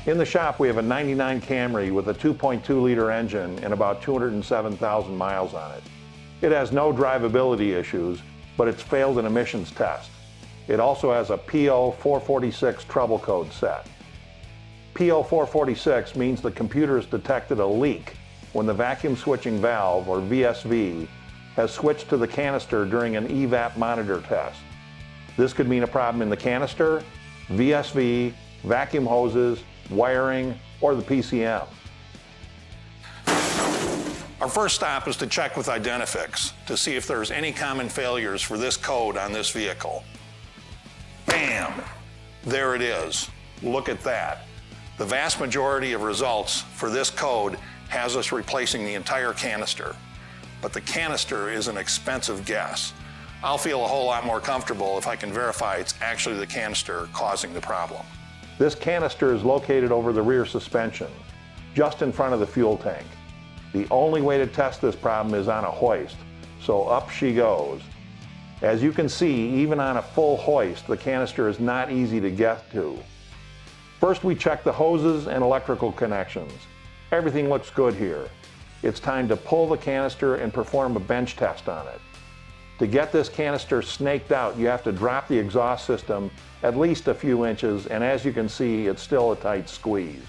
In the shop, we have a 99 Camry with a 2.2-liter engine and about 207,000 miles on it. It has no drivability issues, but it's failed an emissions test. It also has a P0446 trouble code set. P0446 means the computer has detected a leak when the vacuum switching valve, or VSV, has switched to the canister during an EVAP monitor test. This could mean a problem in the canister, VSV, vacuum hoses, wiring, or the PCM. Our first stop is to check with Identifix to see if there's any common failures for this code on this vehicle. Bam! There it is. Look at that. The vast majority of results for this code has us replacing the entire canister. But the canister is an expensive guess. I'll feel a whole lot more comfortable if I can verify it's actually the canister causing the problem. This canister is located over the rear suspension, just in front of the fuel tank. The only way to test this problem is on a hoist, so up she goes. As you can see, even on a full hoist, the canister is not easy to get to. First, we check the hoses and electrical connections. Everything looks good here. It's time to pull the canister and perform a bench test on it. To get this canister snaked out, you have to drop the exhaust system at least a few inches, and as you can see, it's still a tight squeeze.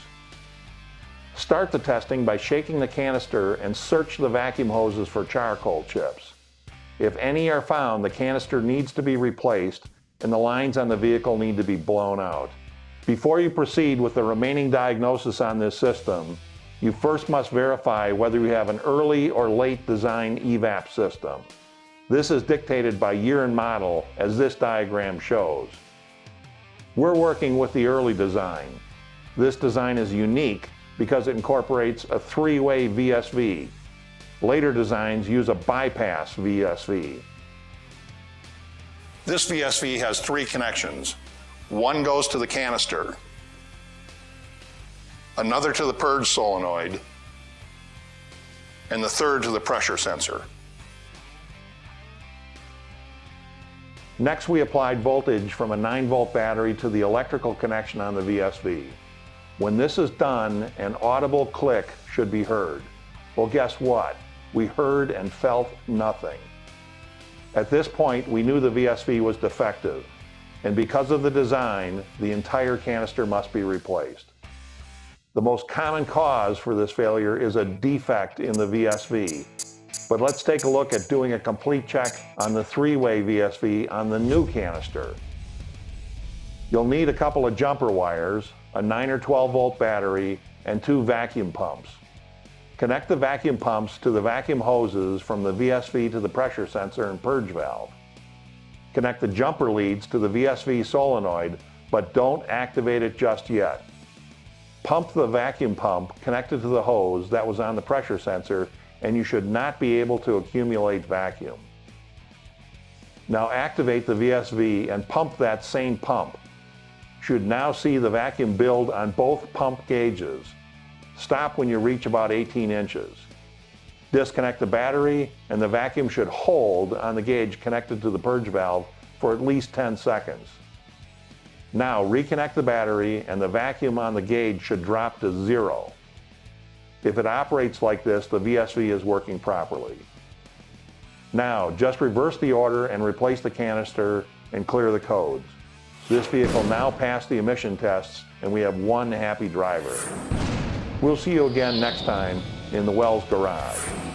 Start the testing by shaking the canister and search the vacuum hoses for charcoal chips. If any are found, the canister needs to be replaced and the lines on the vehicle need to be blown out. Before you proceed with the remaining diagnosis on this system, you first must verify whether you have an early or late design EVAP system. This is dictated by year and model, as this diagram shows. We're working with the early design. This design is unique because it incorporates a three-way VSV. Later designs use a bypass VSV. This VSV has three connections. One goes to the canister, another to the purge solenoid, and the third to the pressure sensor. Next, we applied voltage from a 9-volt battery to the electrical connection on the VSV. When this is done, an audible click should be heard. Well, guess what? We heard and felt nothing. At this point, we knew the VSV was defective, and because of the design, the entire canister must be replaced. The most common cause for this failure is a defect in the VSV. But let's take a look at doing a complete check on the three-way VSV on the new canister. You'll need a couple of jumper wires, a 9 or 12-volt battery, and 2 vacuum pumps. Connect the vacuum pumps to the vacuum hoses from the VSV to the pressure sensor and purge valve. Connect the jumper leads to the VSV solenoid, but don't activate it just yet. Pump the vacuum pump connected to the hose that was on the pressure sensor, and you should not be able to accumulate vacuum. Now activate the VSV and pump that same pump. Should now see the vacuum build on both pump gauges. Stop when you reach about 18 inches. Disconnect the battery and the vacuum should hold on the gauge connected to the purge valve for at least 10 seconds. Now reconnect the battery and the vacuum on the gauge should drop to 0. If it operates like this, the VSV is working properly. Now, just reverse the order and replace the canister and clear the codes. This vehicle now passed the emission tests and we have one happy driver. We'll see you again next time in the Wells Garage.